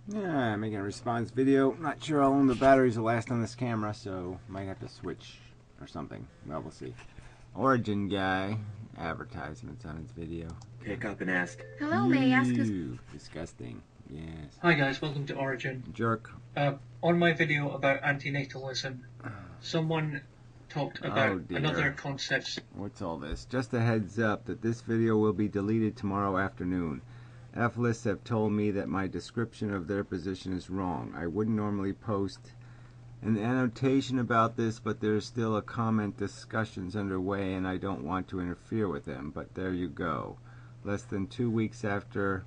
Yeah, making a response video. Not sure how long the batteries will last on this camera, so might have to switch or something. Well, we'll see. Orygyn guy, advertisements on his video. Pick up and ask. Hello, may I ask who's... Disgusting. Yes. Hi guys, welcome to Orygyn. Jerk. On my video about antinatalism, someone talked about another concept. What's all this? Just a heads up that this video will be deleted tomorrow afternoon. F-lists have told me that my description of their position is wrong. I wouldn't normally post an annotation about this, but there's still a comment discussions underway and I don't want to interfere with them. But there you go. Less than 2 weeks after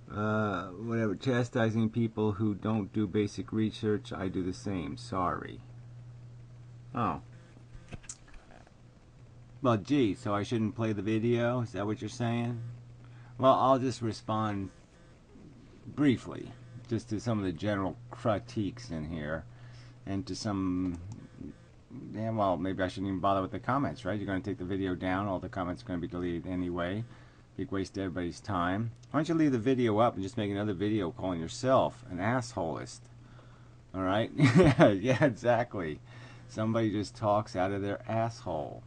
chastising people who don't do basic research, I do the same. Sorry. Oh. Well, gee, so I shouldn't play the video? Is that what you're saying? Well, I'll just respond briefly, just to some of the general critiques in here, and to some, yeah, well, maybe I shouldn't even bother with the comments, right? You're going to take the video down, all the comments are going to be deleted anyway. Big waste of everybody's time. Why don't you leave the video up and just make another video calling yourself an assholist? All right? Yeah, exactly. Somebody just talks out of their asshole.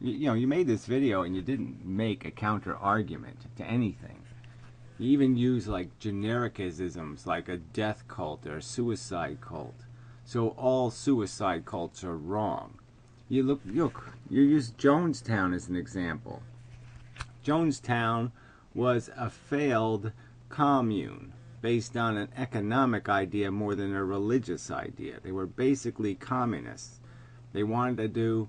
You know, you made this video and you didn't make a counter argument to anything. You even use like genericisms like a death cult or a suicide cult. So all suicide cults are wrong. You use Jonestown as an example. Jonestown was a failed commune based on an economic idea more than a religious idea. They were basically communists. They wanted to do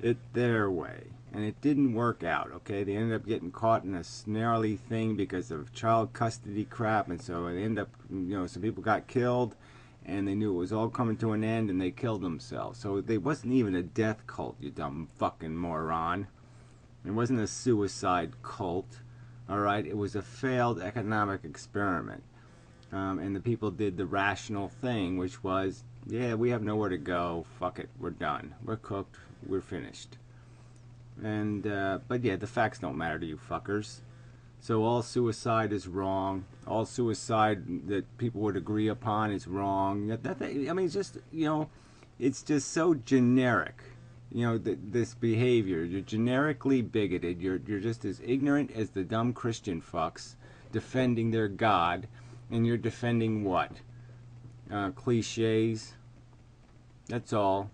it their way, and it didn't work out. Okay, they ended up getting caught in a snarly thing because of child custody crap, and so they ended up, you know, some people got killed, and they knew it was all coming to an end, and they killed themselves. So they wasn't even a death cult, you dumb fucking moron. It wasn't a suicide cult. All right, it was a failed economic experiment, and the people did the rational thing, which was, yeah, we have nowhere to go. Fuck it, we're done. We're cooked. We're finished. And but yeah, the facts don't matter to you fuckers. So all suicide is wrong. All suicide that people would agree upon is wrong. I mean, it's just, you know, it's just so generic. You know, this behavior. You're generically bigoted. You're just as ignorant as the dumb Christian fucks defending their God, and you're defending what? Cliches. That's all.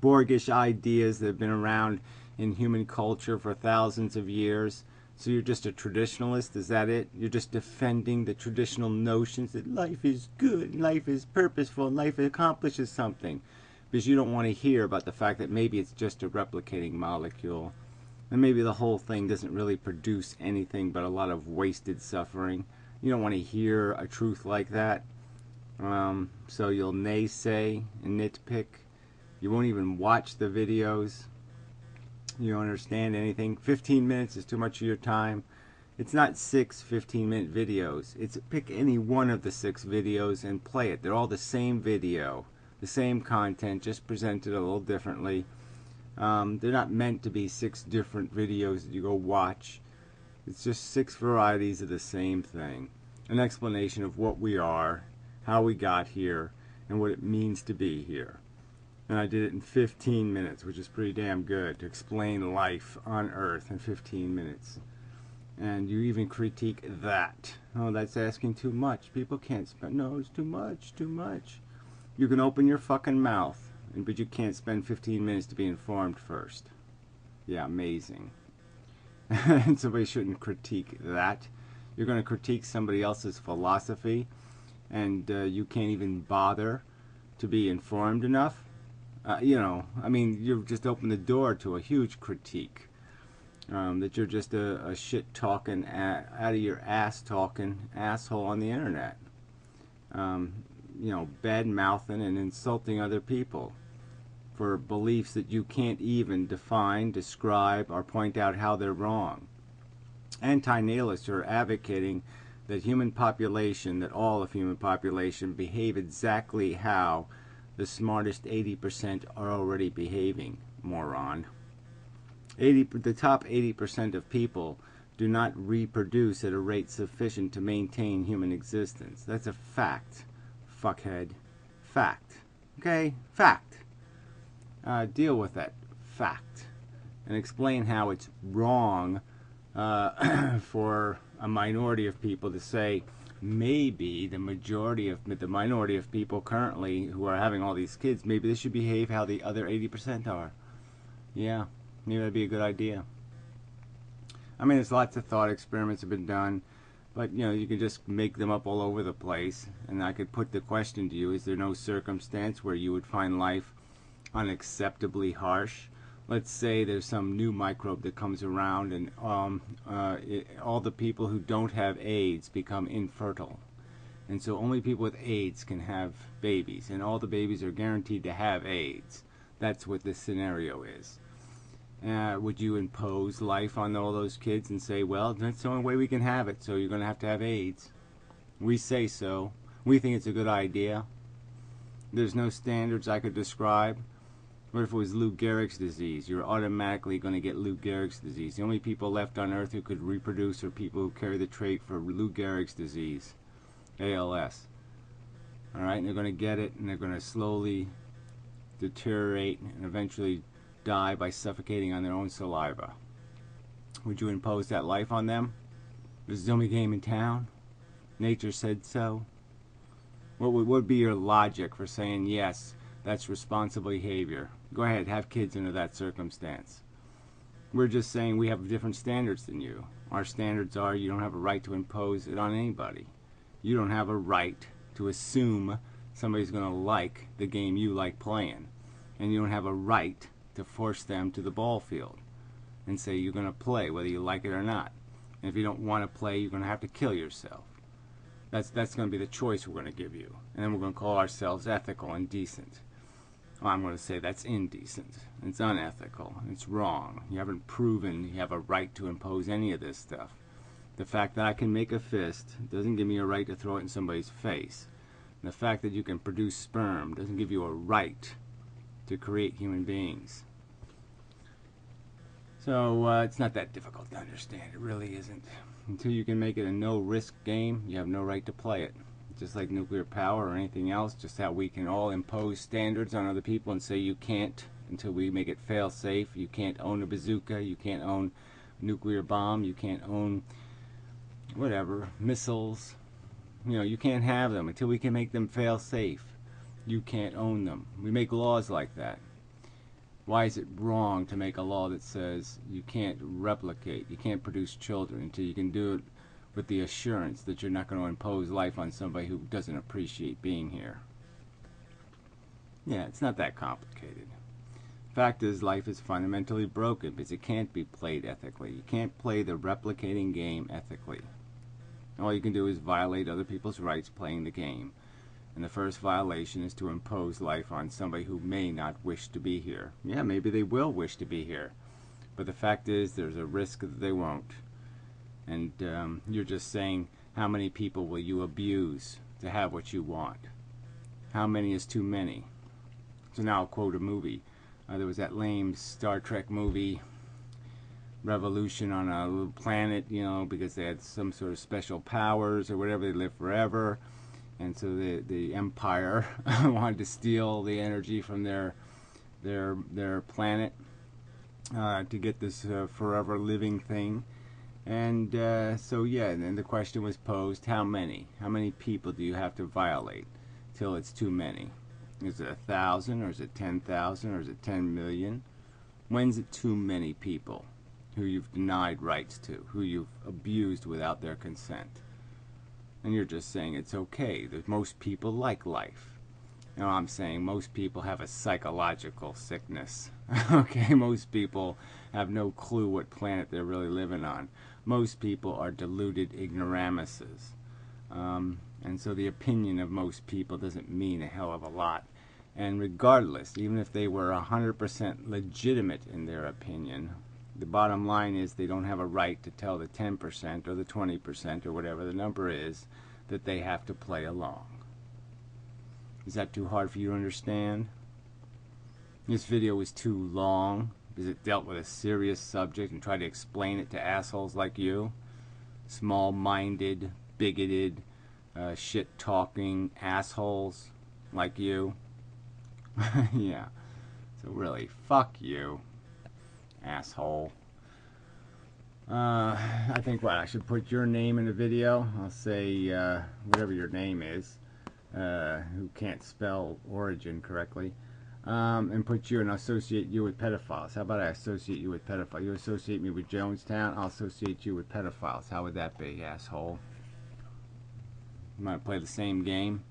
Borgish ideas that have been around in human culture for thousands of years. So you're just a traditionalist, is that it? You're just defending the traditional notions that life is good, life is purposeful, life accomplishes something. Because you don't want to hear about the fact that maybe it's just a replicating molecule. And maybe the whole thing doesn't really produce anything but a lot of wasted suffering. You don't want to hear a truth like that. So you'll naysay and nitpick. You won't even watch the videos. You don't understand anything. 15 minutes is too much of your time. It's not 6 15-minute videos. It's pick any one of the 6 videos and play it. They're all the same video, the same content, just presented a little differently. They're not meant to be 6 different videos that you go watch. It's just 6 varieties of the same thing. An explanation of what we are, how we got here, and what it means to be here. And I did it in 15 minutes, which is pretty damn good, to explain life on Earth in 15 minutes. And you even critique that. Oh, that's asking too much. People can't spend... No, it's too much, too much. You can open your fucking mouth, but you can't spend 15 minutes to be informed first. Yeah, amazing. And somebody shouldn't critique that. You're going to critique somebody else's philosophy, and you can't even bother to be informed enough. You know, I mean, you've just opened the door to a huge critique. That you're just a shit-talking, out of your ass-talking asshole on the internet. You know, bad-mouthing and insulting other people for beliefs that you can't even define, describe, or point out how they're wrong. Anti-natalists are advocating that human population, that all of human population, behave exactly how the smartest 80% are already behaving, moron. The top 80% of people do not reproduce at a rate sufficient to maintain human existence. That's a fact, fuckhead. Fact. Okay? Fact. Deal with that fact. And explain how it's wrong for a minority of people to say maybe the minority of people currently who are having all these kids, maybe they should behave how the other 80% are. Yeah, maybe that'd be a good idea. I mean, there's lots of thought experiments have been done, but you know, you can just make them up all over the place. And I could put the question to you: is there no circumstance where you would find life unacceptably harsh? Let's say there's some new microbe that comes around, and all the people who don't have AIDS become infertile, and so only people with AIDS can have babies, and all the babies are guaranteed to have AIDS. That's what this scenario is. Would you impose life on all those kids and say, well, that's the only way we can have it, so you're going to have AIDS? We say so. We think it's a good idea. There's no standards I could describe. What if it was Lou Gehrig's disease? You're automatically going to get Lou Gehrig's disease. The only people left on Earth who could reproduce are people who carry the trait for Lou Gehrig's disease, ALS. All right, and they're going to get it, and they're going to slowly deteriorate and eventually die by suffocating on their own saliva. Would you impose that life on them? This is the only game in town. Nature said so. What would be your logic for saying yes, that's responsible behavior? Go ahead, have kids under that circumstance. We're just saying we have different standards than you. Our standards are you don't have a right to impose it on anybody. You don't have a right to assume somebody's going to like the game you like playing. And you don't have a right to force them to the ball field and say you're going to play whether you like it or not. And if you don't want to play, you're going to have to kill yourself. That's going to be the choice we're going to give you. And then we're going to call ourselves ethical and decent. Well, I'm going to say that's indecent. It's unethical. It's wrong. You haven't proven you have a right to impose any of this stuff. The fact that I can make a fist doesn't give me a right to throw it in somebody's face. And the fact that you can produce sperm doesn't give you a right to create human beings. So it's not that difficult to understand. It really isn't. Until you can make it a no-risk game, you have no right to play it. Just like nuclear power or anything else, just how we can all impose standards on other people and say you can't until we make it fail-safe. You can't own a bazooka, you can't own a nuclear bomb, you can't own whatever, missiles. You know, you can't have them until we can make them fail-safe. You can't own them. We make laws like that. Why is it wrong to make a law that says you can't replicate, you can't produce children until you can do it with the assurance that you're not going to impose life on somebody who doesn't appreciate being here? Yeah, it's not that complicated. Fact is, life is fundamentally broken because it can't be played ethically. You can't play the replicating game ethically. All you can do is violate other people's rights playing the game. And the first violation is to impose life on somebody who may not wish to be here. Yeah, maybe they will wish to be here. But the fact is, there's a risk that they won't. And you're just saying, how many people will you abuse to have what you want? How many is too many? So now I'll quote a movie. There was that lame Star Trek movie, Revolution on a little planet, you know, because they had some sort of special powers or whatever, they live forever. And so the Empire wanted to steal the energy from their planet to get this forever living thing. And so yeah, and then the question was posed: how many? How many people do you have to violate till it's too many? Is it 1,000, or is it 10,000, or is it 10 million? When's it too many people who you've denied rights to, who you've abused without their consent? And you're just saying it's okay, that most people like life. You know, I'm saying most people have a psychological sickness. Okay, most people have no clue what planet they're really living on. Most people are deluded ignoramuses. And so the opinion of most people doesn't mean a hell of a lot. And regardless, even if they were 100% legitimate in their opinion, the bottom line is they don't have a right to tell the 10% or the 20% or whatever the number is that they have to play along. Is that too hard for you to understand? This video was too long because it dealt with a serious subject and tried to explain it to assholes like you. Small-minded, bigoted, shit-talking assholes like you. Yeah. So really, fuck you, asshole. I think I should put your name in the video. I'll say whatever your name is, who can't spell Orygyn correctly, and put you and associate you with pedophiles. How about I associate you with pedophiles? You associate me with Jonestown, I'll associate you with pedophiles. How would that be, asshole? You might play the same game.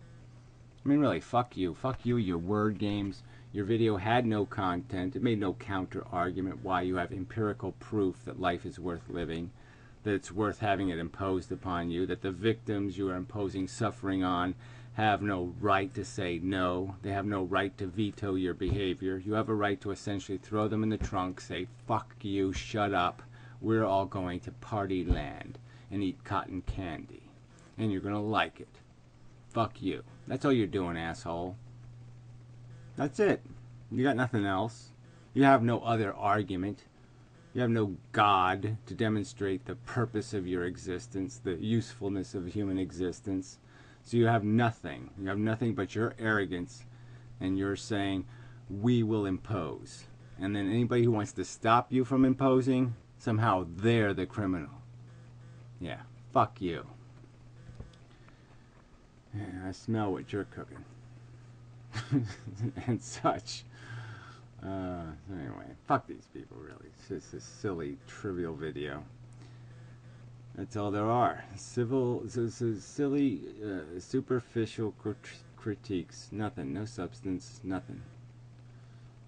I mean, really, fuck you. Fuck you, your word games. Your video had no content. It made no counter-argument why you have empirical proof that life is worth living, that it's worth having it imposed upon you, that the victims you are imposing suffering on have no right to say no. They have no right to veto your behavior. You have a right to essentially throw them in the trunk, say, fuck you, shut up. We're all going to party land and eat cotton candy. And you're going to like it. Fuck you. That's all you're doing, asshole. That's it. You got nothing else. You have no other argument. You have no God to demonstrate the purpose of your existence, the usefulness of human existence. So you have nothing. You have nothing but your arrogance, and you're saying, we will impose. And then anybody who wants to stop you from imposing, somehow they're the criminal. Yeah, fuck you. Yeah, I smell what you're cooking. And such. Anyway, fuck these people, really. It's just a silly, trivial video. That's all there are. Silly, superficial critiques. Nothing. No substance. Nothing.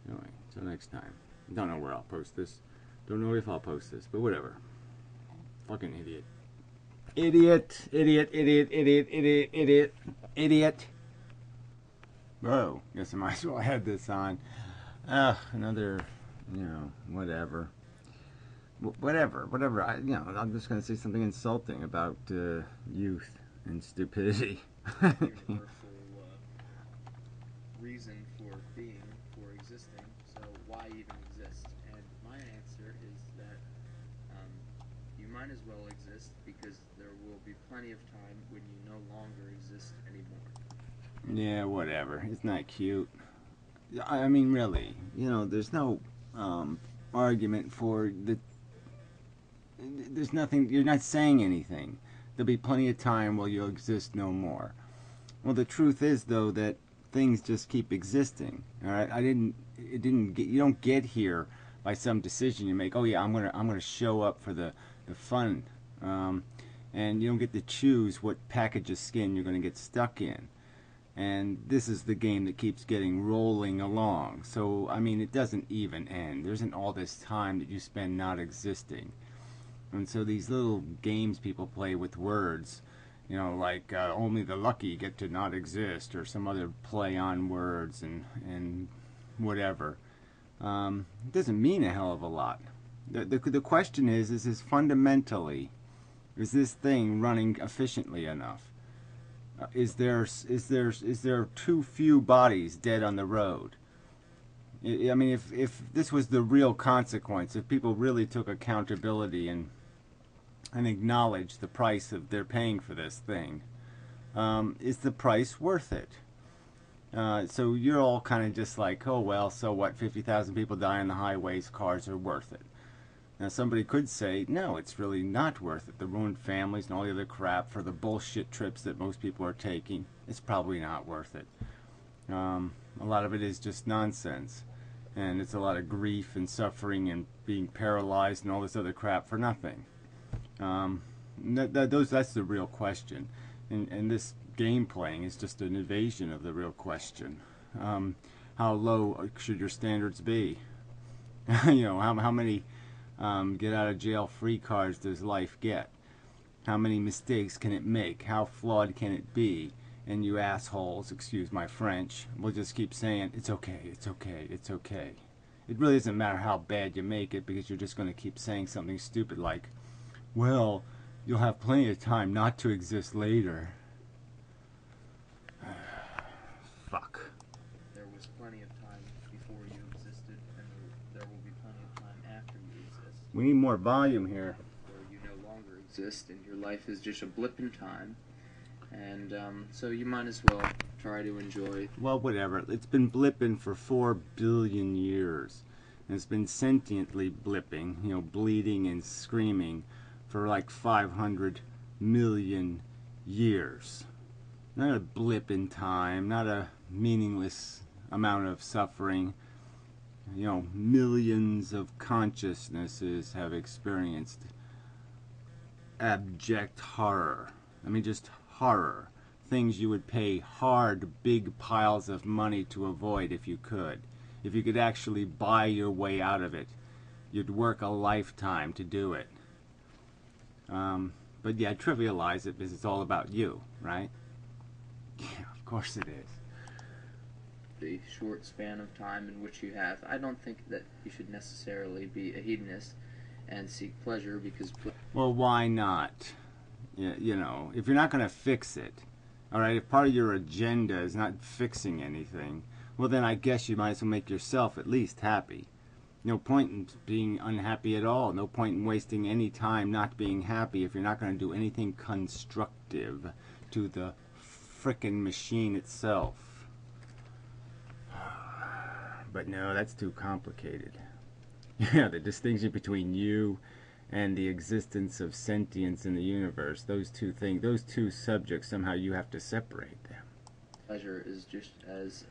Anyway, until next time. Don't know where I'll post this. Don't know if I'll post this, but whatever. Fucking idiot. Idiot. Idiot. Idiot. Idiot. Idiot. Idiot. Idiot. Bro, guess I might as well have this on. Another, whatever. Whatever. I'm just going to say something insulting about youth and stupidity. Universal reason for being, for existing, so why even exist? And my answer is that you might as well exist because there will be plenty of time when you no longer exist anymore. Yeah, whatever. It's not cute. I mean, really, there's no argument for the. There's nothing. You're not saying anything. There'll be plenty of time while you'll exist no more. Well, the truth is, though, that things just keep existing. All right, you don't get here by some decision you make. Oh yeah, I'm gonna show up for the fun, and you don't get to choose what package of skin you're gonna get stuck in. And this is the game that keeps getting rolling along. So, I mean, it doesn't even end. There isn't all this time that you spend not existing. And so these little games people play with words, like only the lucky get to not exist, or some other play on words and whatever. It doesn't mean a hell of a lot. The question is this fundamentally, is this thing running efficiently enough? Is there too few bodies dead on the road? I mean, if this was the real consequence, if people really took accountability and acknowledged the price of they're paying for this thing, is the price worth it? So you're all kind of just like, oh well, so what? 50,000 people die on the highways, cars are worth it. Now somebody could say, no, it's really not worth it. The ruined families and all the other crap for the bullshit trips that most people are taking, it's probably not worth it. A lot of it is just nonsense. And it's a lot of grief and suffering and being paralyzed and all this other crap for nothing. That's the real question. And this game playing is just an evasion of the real question. How low should your standards be? How many get out of jail free cards does life get? How many mistakes can it make? How flawed can it be? And you assholes, excuse my French, will just keep saying, it's okay, it's okay, it's okay. It really doesn't matter how bad you make it, because you're just going to keep saying something stupid like, well, you'll have plenty of time not to exist later. Fuck. There was plenty of time before you existed, and there will be plenty of We need more volume here. Where you no longer exist and your life is just a blip in time. And so you might as well try to enjoy. Well, whatever. It's been blipping for 4 billion years. And it's been sentiently blipping, you know, bleeding and screaming for like 500 million years. Not a blip in time, not a meaningless amount of suffering. You know, millions of consciousnesses have experienced abject horror. I mean, just horror. Things you would pay hard, big piles of money to avoid if you could. If you could actually buy your way out of it, you'd work a lifetime to do it. But yeah, trivialize it because it's all about you, right? Yeah, of course it is. The short span of time in which you have. I don't think that you should necessarily be a hedonist and seek pleasure because... Well, why not? You know, if you're not going to fix it, all right, if part of your agenda is not fixing anything, well, then I guess you might as well make yourself at least happy. No point in being unhappy at all. No point in wasting any time not being happy if you're not going to do anything constructive to the frickin' machine itself. But no, that's too complicated. Yeah, the distinction between you and the existence of sentience in the universe, those two things, those two subjects, somehow you have to separate them. Pleasure is just as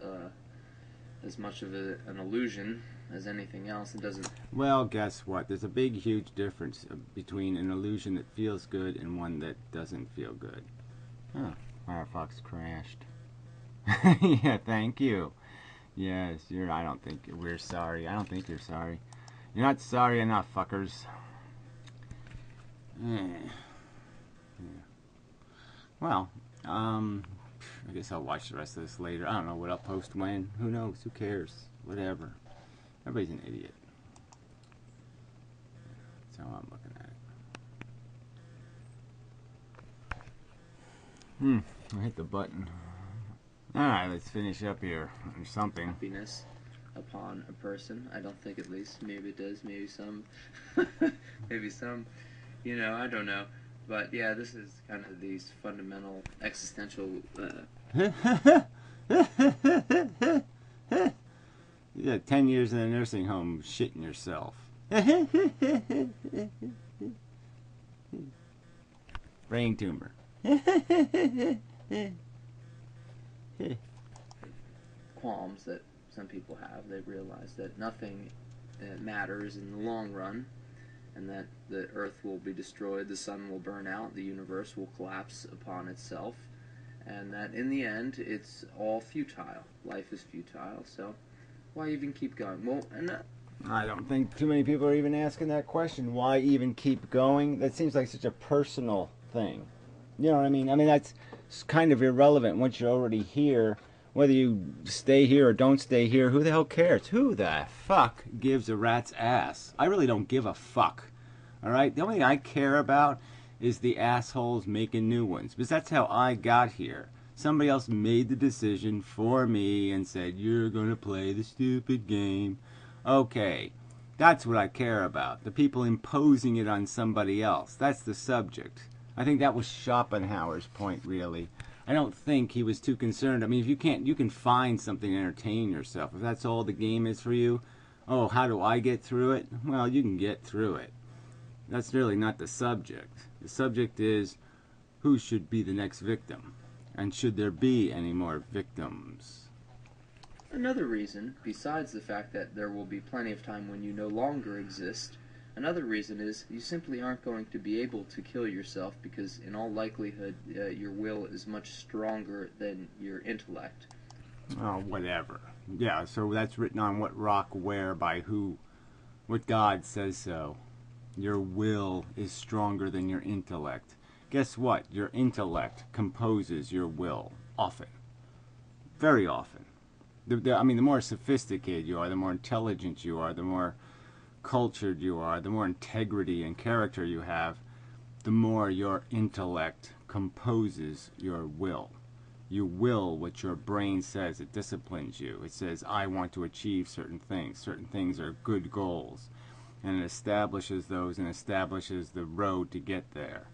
much of an illusion as anything else. It doesn't... Well, guess what? There's a big, huge difference between an illusion that feels good and one that doesn't feel good. Oh, Firefox crashed. Yeah, thank you. Yes, I don't think we're sorry. I don't think you're sorry. You're not sorry enough, fuckers. Yeah. Well, I guess I'll watch the rest of this later. I don't know what I'll post when. Who knows? Who cares? Whatever. Everybody's an idiot. That's how I'm looking at it. I hit the button. Alright, let's finish up here or something. Happiness upon a person. I don't think, at least. Maybe it does. Maybe some. Maybe some. You know, I don't know. But yeah, this is kind of these fundamental existential... Yeah, 10 years in a nursing home, shitting yourself. Brain tumor. Qualms that some people have. They realize that nothing matters in the long run, and that the earth will be destroyed, the sun will burn out, the universe will collapse upon itself, and that in the end it's all futile. Life is futile, so why even keep going? Well, I don't think too many people are even asking that question. Why even keep going? That seems like such a personal thing. You know what I mean? I mean, that's kind of irrelevant once you're already here. Whether you stay here or don't stay here, who the hell cares? Who the fuck gives a rat's ass? I really don't give a fuck. Alright? The only thing I care about is the assholes making new ones. Because that's how I got here. Somebody else made the decision for me and said, you're going to play the stupid game. Okay. That's what I care about. The people imposing it on somebody else. That's the subject. I think that was Schopenhauer's point, really. I don't think he was too concerned. I mean, if you can find something to entertain yourself. If that's all the game is for you, oh, how do I get through it? Well, you can get through it. That's really not the subject. The subject is, who should be the next victim? And should there be any more victims? Another reason, besides the fact that there will be plenty of time when you no longer exist, another reason is you simply aren't going to be able to kill yourself because in all likelihood your will is much stronger than your intellect. Oh, whatever. Yeah, so that's written on what rock where by who? What God says so. Your will is stronger than your intellect. Guess what? Your intellect composes your will. Often. Very often. I mean, the more sophisticated you are, the more intelligent you are, the more cultured you are, the more integrity and character you have, the more your intellect composes your will. You will what your brain says. It disciplines you. It says, I want to achieve certain things. Certain things are good goals. and it establishes those and establishes the road to get there.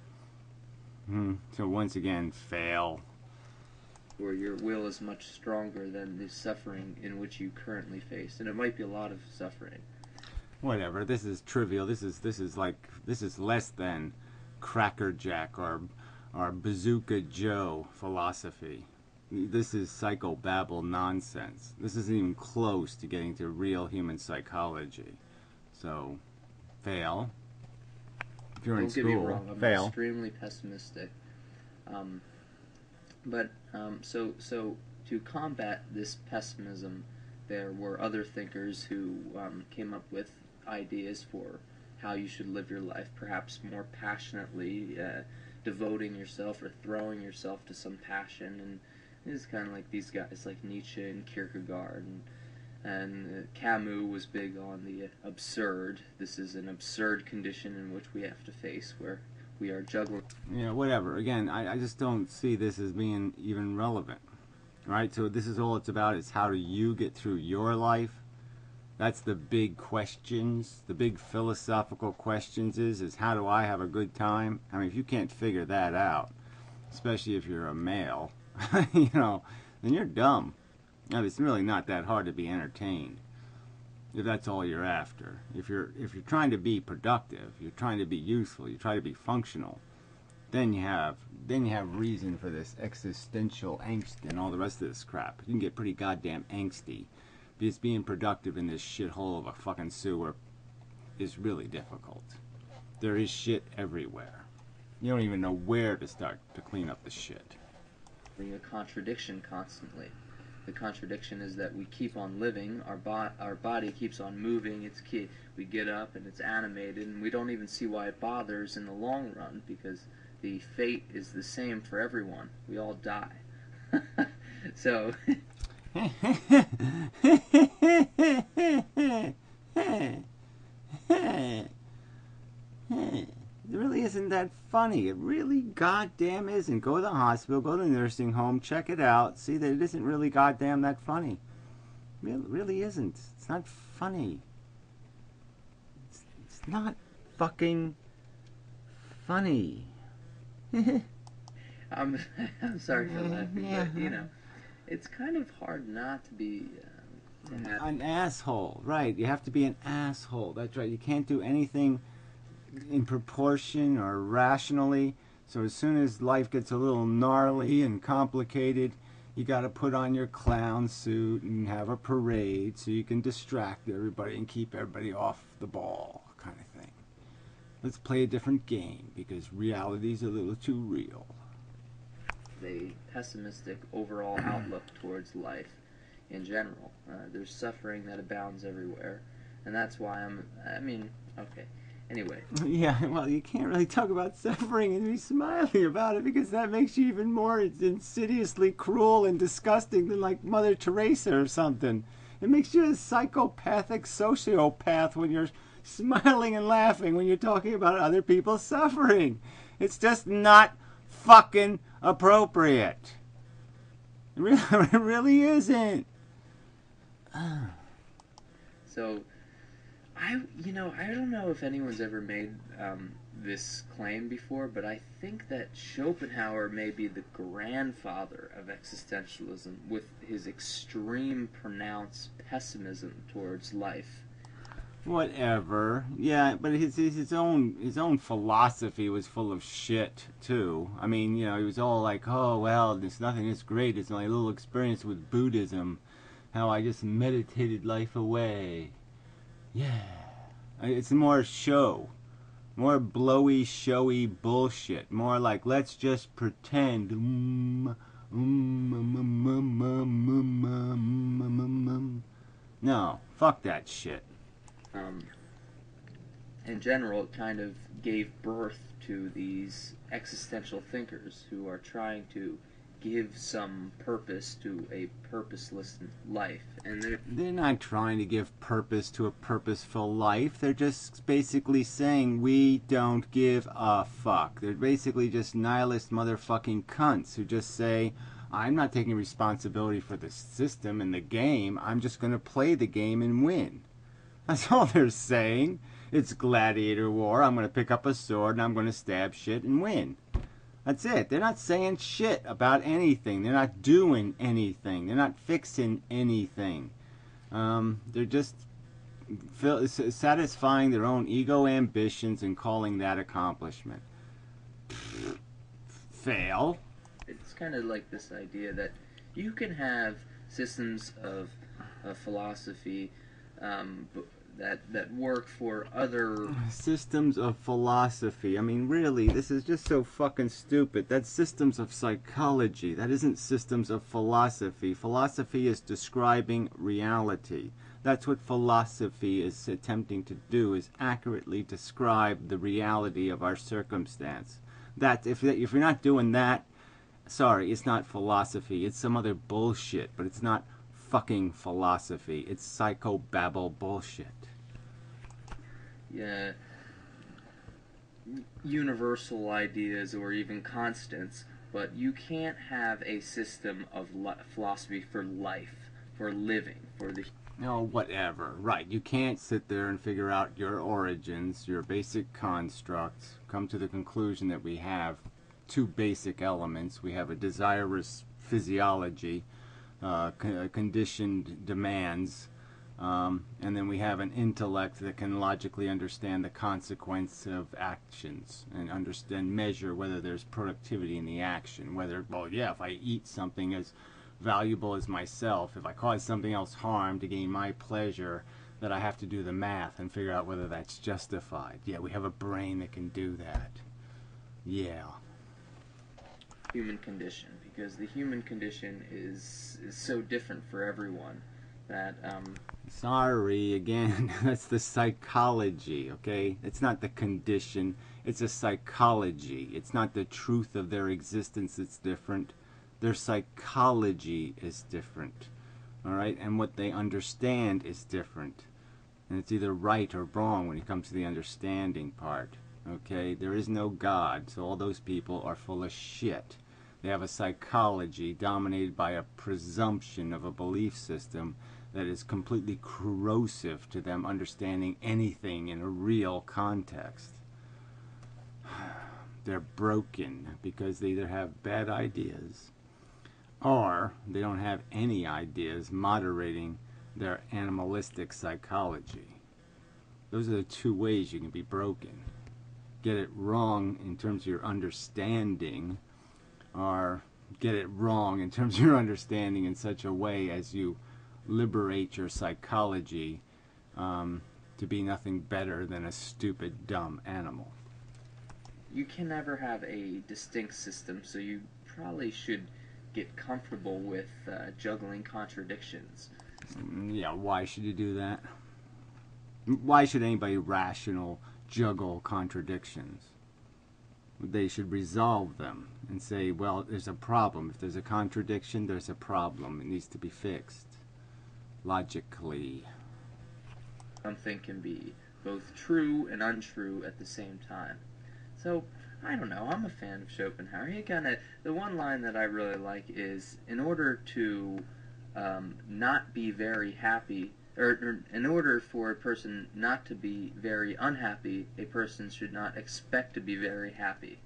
So once again, fail. Where your will is much stronger than the suffering in which you currently face, and it might be a lot of suffering. Whatever. This is trivial. This is less than Cracker Jack or Bazooka Joe philosophy. This is psychobabble nonsense. This isn't even close to getting to real human psychology. So, fail. If you're in school, don't get me wrong, I'm fail. extremely pessimistic. So to combat this pessimism, there were other thinkers who came up with ideas for how you should live your life, perhaps more passionately, devoting yourself or throwing yourself to some passion. And it's kind of like these guys like Nietzsche and Kierkegaard, and Camus was big on the absurd. This is an absurd condition in which we have to face, where we are juggling. Yeah, whatever. Again, I just don't see this as being even relevant. Right? So this is all it's about, is how do you get through your life? That's the big questions, the big philosophical questions is how do I have a good time? I mean, if you can't figure that out, especially if you're a male, you know, then you're dumb. I mean, it's really not that hard to be entertained, if that's all you're after. If you're trying to be productive, you're trying to be useful, you try to be functional, then you have reason for this existential angst and all the rest of this crap. You can get pretty goddamn angsty, because being productive in this shithole of a fucking sewer is really difficult. There is shit everywhere. You don't even know where to start to clean up the shit. A contradiction constantly. The contradiction is that we keep on living, our body keeps on moving, we get up and it's animated, and we don't even see why it bothers in the long run, because the fate is the same for everyone. We all die. So... It really isn't that funny. It really goddamn isn't. Go to the hospital, go to the nursing home, check it out, see that it isn't really goddamn that funny. It really isn't. It's not funny. It's not fucking funny. I'm sorry for laughing, but, you know, it's kind of hard not to be... an asshole, right. You have to be an asshole. That's right. You can't do anything in proportion or rationally. So as soon as life gets a little gnarly and complicated, you got to put on your clown suit and have a parade so you can distract everybody and keep everybody off the ball, kind of thing. Let's play a different game because reality's a little too real. A pessimistic overall outlook towards life in general. There's suffering that abounds everywhere, and that's why okay. Anyway. Yeah, well, you can't really talk about suffering and be smiling about it, because that makes you even more insidiously cruel and disgusting than like Mother Teresa or something. It makes you a psychopathic sociopath when you're smiling and laughing when you're talking about other people's suffering. It's just not fucking appropriate. It really isn't. So, I don't know if anyone's ever made this claim before, but I think that Schopenhauer may be the grandfather of existentialism, with his extreme pronounced pessimism towards life. Whatever. Yeah, but his own philosophy was full of shit too. I mean, you know, he was all like, "Oh well, there's nothing that's great. It's my little experience with Buddhism, how I just meditated life away." Yeah, it's more show, more blowy, showy bullshit. More like, let's just pretend. No, fuck that shit. In general, it kind of gave birth to these existential thinkers who are trying to give some purpose to a purposeless life. And they're not trying to give purpose to a purposeful life. They're just basically saying we don't give a fuck. They're basically just nihilist motherfucking cunts who just say, I'm not taking responsibility for the system and the game. I'm just going to play the game and win. That's all they're saying. It's gladiator war. I'm going to pick up a sword and I'm going to stab shit and win. That's it. They're not saying shit about anything. They're not doing anything. They're not fixing anything. They're just satisfying their own ego ambitions and calling that accomplishment. Fail. It's kind of like this idea that you can have systems of philosophy that work for other systems of philosophy. I mean, really, this is just so fucking stupid. That's systems of psychology. That isn't systems of philosophy. Philosophy is describing reality. That's what philosophy is attempting to do, is accurately describe the reality of our circumstance. That if you're not doing that, sorry, it's not philosophy. It's some other bullshit, but it's not fucking philosophy. It's psychobabble bullshit. Yeah, universal ideas or even constants, but you can't have a system of philosophy for life, for living, for the... No, whatever. Right. You can't sit there and figure out your origins, your basic constructs, come to the conclusion that we have two basic elements. We have a desirous physiology, conditioned demands, and then we have an intellect that can logically understand the consequence of actions and understand, measure whether there's productivity in the action. Whether, well, yeah, if I eat something as valuable as myself, if I cause something else harm to gain my pleasure, that I have to do the math and figure out whether that's justified. Yeah, we have a brain that can do that. Yeah. Human condition, because the human condition is so different for everyone that sorry, again, that's the psychology, okay? It's not the condition, it's a psychology. It's not the truth of their existence that's different. Their psychology is different, all right? And what they understand is different. And it's either right or wrong when it comes to the understanding part, okay? There is no God, so all those people are full of shit. They have a psychology dominated by a presumption of a belief system that is completely corrosive to them understanding anything in a real context. They're broken because they either have bad ideas or they don't have any ideas moderating their animalistic psychology. Those are the two ways you can be broken. Get it wrong in terms of your understanding, or get it wrong in terms of your understanding in such a way as you liberate your psychology to be nothing better than a stupid, dumb animal. You can never have a distinct system, so you probably should get comfortable with juggling contradictions. Yeah, why should you do that? Why should anybody rational juggle contradictions? They should resolve them and say, well, there's a problem. If there's a contradiction, there's a problem. It needs to be fixed. Logically. Something can be both true and untrue at the same time. So, I don't know, I'm a fan of Schopenhauer. The one line that I really like is, in order to not be very happy, or in order for a person not to be very unhappy, a person should not expect to be very happy.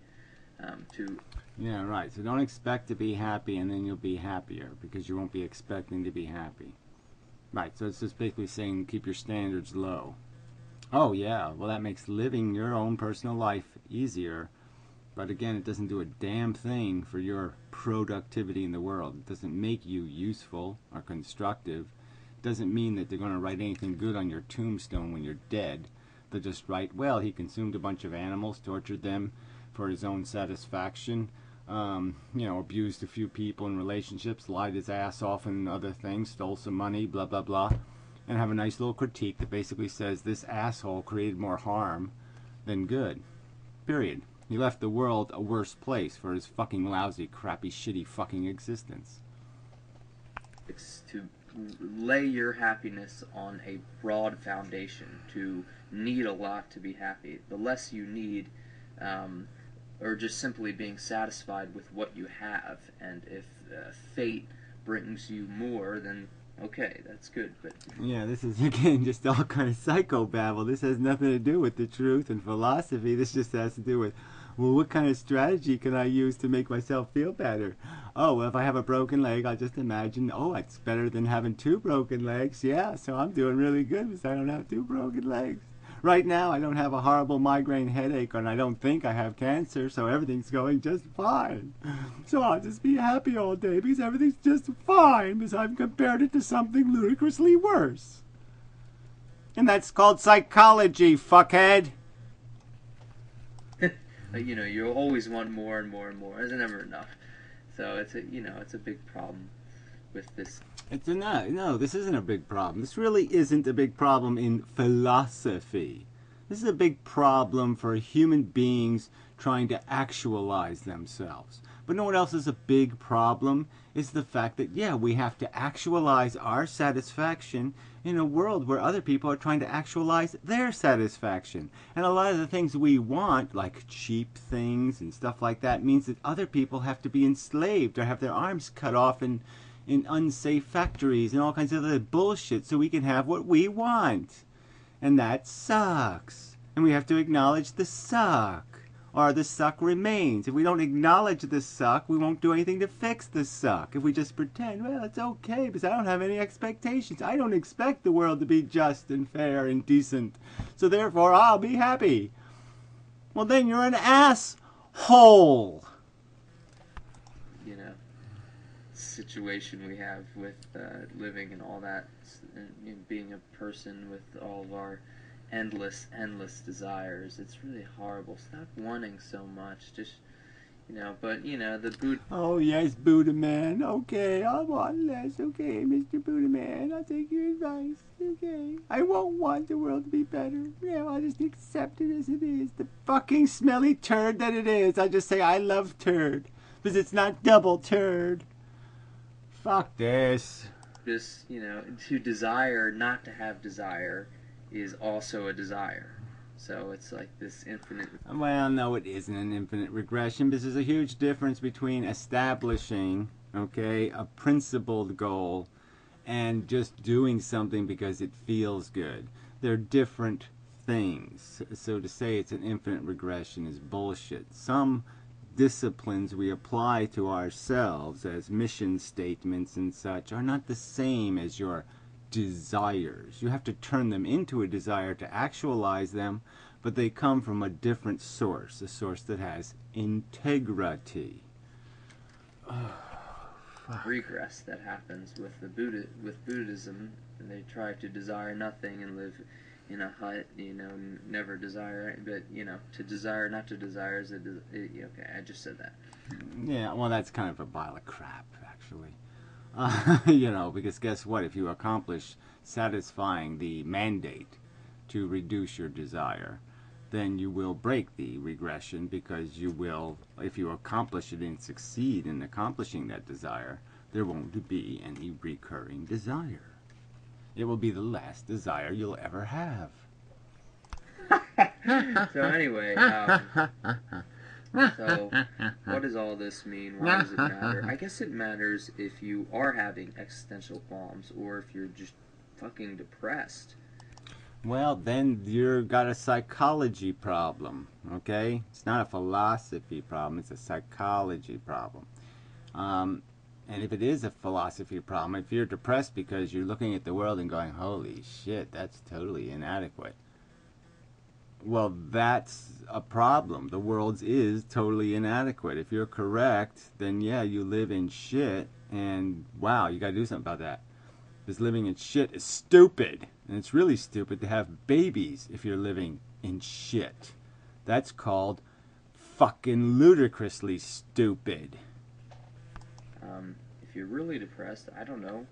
Yeah, right. So don't expect to be happy and then you'll be happier, because you won't be expecting to be happy. Right, so it's just basically saying keep your standards low. Oh yeah, well that makes living your own personal life easier, but again, it doesn't do a damn thing for your productivity in the world. It doesn't make you useful or constructive. It doesn't mean that they're going to write anything good on your tombstone when you're dead. They'll just write, well, he consumed a bunch of animals, tortured them for his own satisfaction, abused a few people in relationships, lied his ass off and other things, stole some money, blah, blah, blah, and have a nice little critique that basically says this asshole created more harm than good. Period. He left the world a worse place for his fucking lousy, crappy, shitty fucking existence. It's to lay your happiness on a broad foundation, to need a lot to be happy. The less you need, or just simply being satisfied with what you have, and if fate brings you more, then Okay, that's good, but Yeah, this is again just all kind of psychobabble. This has nothing to do with the truth and philosophy. This just has to do with, well, what kind of strategy can I use to make myself feel better? Oh, well, if I have a broken leg, I'll just imagine, oh, it's better than having 2 broken legs. Yeah, so I'm doing really good because I don't have 2 broken legs. Right now, I don't have a horrible migraine headache, and I don't think I have cancer, so everything's going just fine. So I'll just be happy all day because everything's just fine because I've compared it to something ludicrously worse. And that's called psychology, fuckhead. you always want more and more and more. There's never enough. So it's a big problem with this. No, this isn't a big problem. This really isn't a big problem in philosophy. This is a big problem for human beings trying to actualize themselves. But know what else is a big problem? Is the fact that, yeah, we have to actualize our satisfaction in a world where other people are trying to actualize their satisfaction. And a lot of the things we want, like cheap things and stuff like that, means that other people have to be enslaved or have their arms cut off in unsafe factories and all kinds of other bullshit so we can have what we want. And that sucks. And we have to acknowledge the suck. Or the suck remains. If we don't acknowledge the suck, we won't do anything to fix the suck. If we just pretend, well, it's okay because I don't have any expectations. I don't expect the world to be just and fair and decent. So therefore, I'll be happy. Well, then you're an asshole. Situation we have with living and all that, and being a person with all of our endless desires. It's really horrible. Stop wanting so much. Just, but, the Buddha... Oh, yes, Buddha man. Okay, I'll want less. Okay, Mr. Buddha man, I'll take your advice. Okay. I won't want the world to be better. Yeah, I'll just accept it as it is. The fucking smelly turd that it is. I'll just say I love turd. Because it's not double turd. Fuck this. Just, to desire not to have desire is also a desire. So it's like this infinite... Well, no, it isn't an infinite regression. Because there's a huge difference between establishing, okay, a principled goal and just doing something because it feels good. They're different things. So to say it's an infinite regression is bullshit. Some disciplines we apply to ourselves as mission statements and such are not the same as your desires. You have to turn them into a desire to actualize them, but they come from a different source, a source that has integrity. Regress that happens with Buddhism, and they try to desire nothing and live in a hut, never desire, but, to desire not to desire is okay, I just said that. Yeah, well, that's kind of a pile of crap, actually. Because guess what? If you accomplish satisfying the mandate to reduce your desire, then you will break the regression because you will, if you accomplish it and succeed in accomplishing that desire, there won't be any recurring desire. It will be the last desire you'll ever have. So anyway, so what does all this mean? Why does it matter? I guess it matters if you are having existential qualms or if you're just fucking depressed. Well, then you've got a psychology problem, okay? It's not a philosophy problem, it's a psychology problem. And if it is a philosophy problem, if you're depressed because you're looking at the world and going, holy shit, that's totally inadequate. Well, that's a problem. The world is totally inadequate. If you're correct, then yeah, you live in shit, and wow, you gotta do something about that. Because living in shit is stupid. And it's really stupid to have babies if you're living in shit. That's called fucking ludicrously stupid. If you're really depressed, I don't know.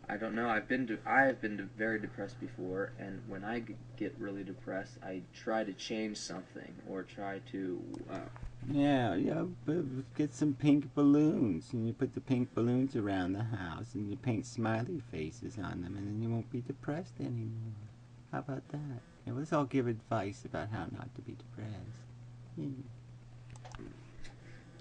I've been very depressed before, and when I get really depressed, I try to change something or try to. Get some pink balloons, and you put the pink balloons around the house, and you paint smiley faces on them, and then you won't be depressed anymore. How about that? Yeah, let's all give advice about how not to be depressed.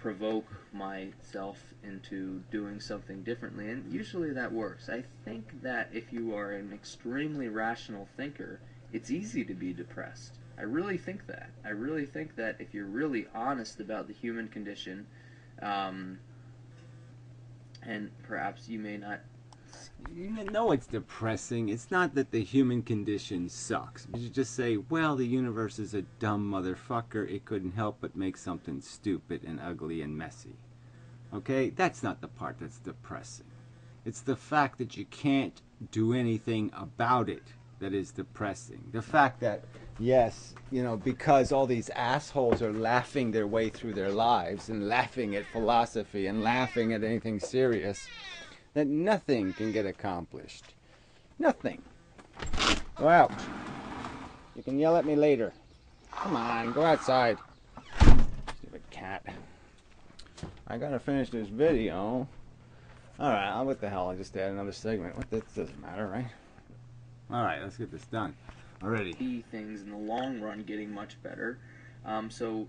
provoke myself into doing something differently, and usually that works. I think that if you are an extremely rational thinker, it's easy to be depressed. I really think that. I really think that if you're really honest about the human condition, and perhaps you may not... You know it's depressing. It's not that the human condition sucks. You just say, well, the universe is a dumb motherfucker. It couldn't help but make something stupid and ugly and messy. Okay? That's not the part that's depressing. It's the fact that you can't do anything about it that is depressing. The fact that, yes, you know, because all these assholes are laughing their way through their lives and laughing at philosophy and laughing at anything serious, that nothing can get accomplished. Nothing. Go out. You can yell at me later. Come on, go outside. Stupid cat. I gotta finish this video. Alright, what the hell, I just add another segment. What, that doesn't matter, right? Alright, let's get this done. Already. See things in the long run getting much better. So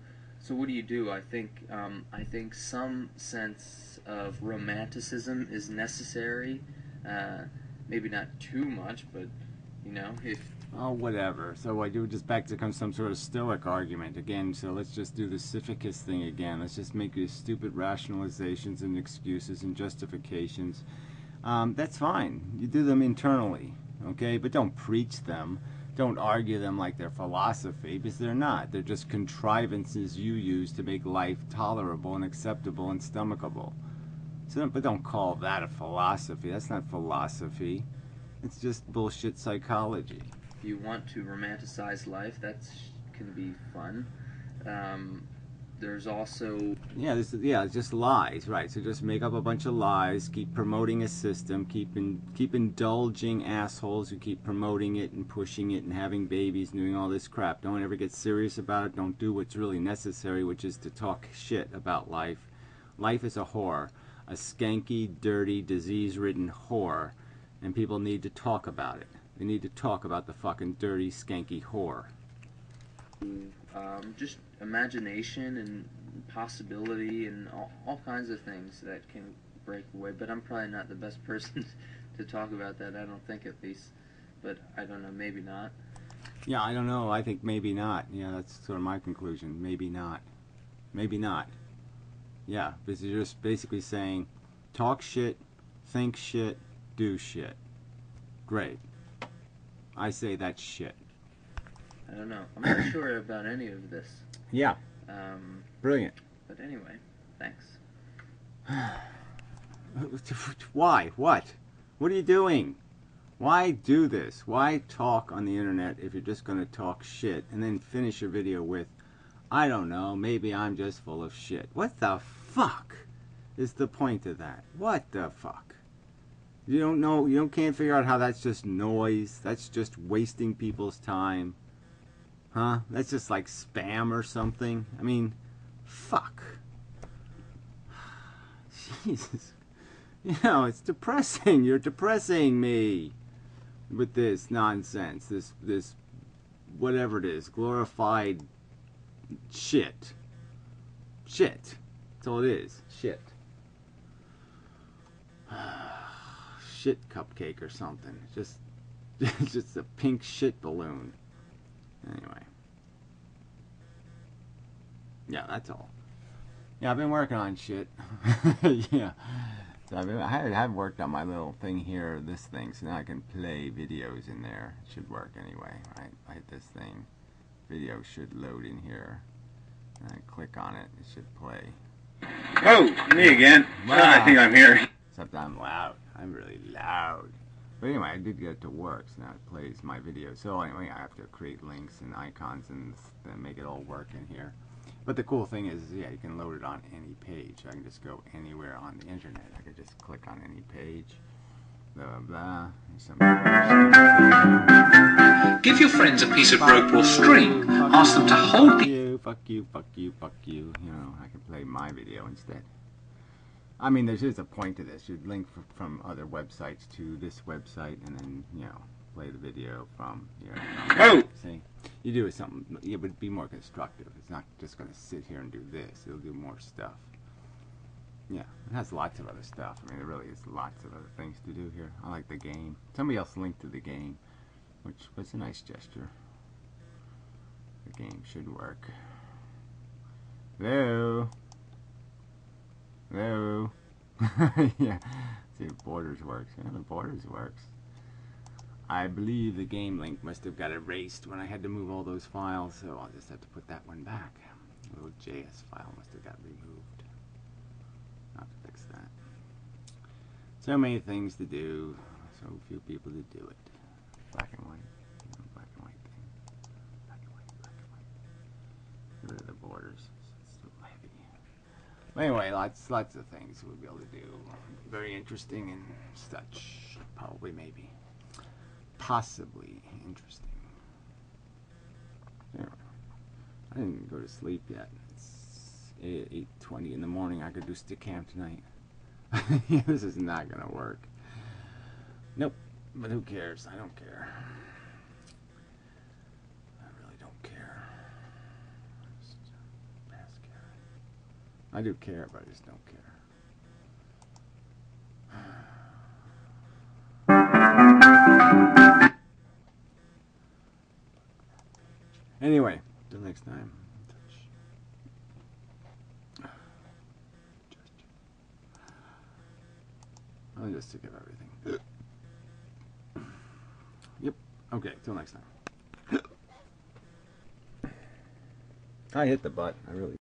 what do? I think some sense of romanticism is necessary. Maybe not too much, but you know, if... Oh, whatever. So I do just back to come some sort of stoic argument again. So let's just do the Sisyphus thing again. Let's just make these stupid rationalizations and excuses and justifications. That's fine. You do them internally, okay? But don't preach them. Don't argue them like they're philosophy, because they're not. They're just contrivances you use to make life tolerable and acceptable and stomachable. So, but don't call that a philosophy. That's not philosophy. It's just bullshit psychology. If you want to romanticize life, that can be fun. There's also... it's just lies, right? So just make up a bunch of lies, keep promoting a system, keep indulging assholes who keep promoting it and pushing it and having babies and doing all this crap. Don't ever get serious about it. Don't do what's really necessary, which is to talk shit about life. Life is a whore, a skanky, dirty, disease-ridden whore, and people need to talk about it. They need to talk about the fucking dirty, skanky whore. Just imagination and possibility and all kinds of things that can break away, but I'm probably not the best person to talk about that, I don't think, at least. But I don't know, maybe not. Yeah, I don't know. I think maybe not. Yeah, that's sort of my conclusion. Maybe not. Maybe not. Yeah, because you're just basically saying, talk shit, think shit, do shit. Great. I say that's shit. I don't know. I'm not sure about any of this. Yeah. Brilliant. But anyway, thanks. Why? What? What are you doing? Why do this? Why talk on the internet if you're just going to talk shit and then finish your video with, I don't know, maybe I'm just full of shit. What the fuck is the point of that? What the fuck? You don't know, can't figure out how that's just noise. That's just wasting people's time. Huh? That's just like spam or something. I mean, fuck. Jesus. You know, it's depressing. You're depressing me with this nonsense. This whatever it is, glorified shit. Shit. That's all it is. Shit. Shit cupcake or something. Just a pink shit balloon. Anyway. Yeah, that's all. Yeah, I've been working on shit. Yeah. So I have worked on my little thing here, this thing, so now I can play videos in there. It should work anyway, right? I hit this thing. Video should load in here. And I click on it, it should play. Oh, me again. Wow. I think I'm here. Except I'm loud. I'm really loud. But anyway, I did get it to work, so now it plays my video. So anyway, I have to create links and icons and then make it all work in here. But the cool thing is, yeah, you can load it on any page. I can just go anywhere on the internet. I could just click on any page. Blah, blah, blah. Give your friends a piece of rope or string. Ask them to hold the... Fuck you, fuck you, fuck you. You know, I can play my video instead. I mean, there's a point to this. You'd link from other websites to this website and then, you know, play the video from here. Oh! See? You do something, it would be more constructive. It's not just going to sit here and do this. It'll do more stuff. Yeah, it has lots of other stuff. I mean, there really is lots of other things to do here. I like the game. Somebody else linked to the game, which was a nice gesture. The game should work. Hello? Hello? Yeah, see if Borders works. Yeah, the Borders works. I believe the game link must have got erased when I had to move all those files, so I'll just have to put that one back. The little JS file must have got removed. I'll have to fix that. So many things to do, so few people to do it. Black and white. Black and white thing. Black and white, black and white. Get rid of the borders. It's too heavy. But anyway, lots of things we'll be able to do. Very interesting and such. Probably, maybe. Possibly interesting. Anyway, I didn't go to sleep yet. It's 8:20 in the morning. I could do stick camp tonight. This is not gonna work. Nope. But who cares? I don't care. I really don't care. I do care, but I just don't care. Anyway, till next time. I'm just sick of everything. Yep. Okay, till next time. I hit the button. I really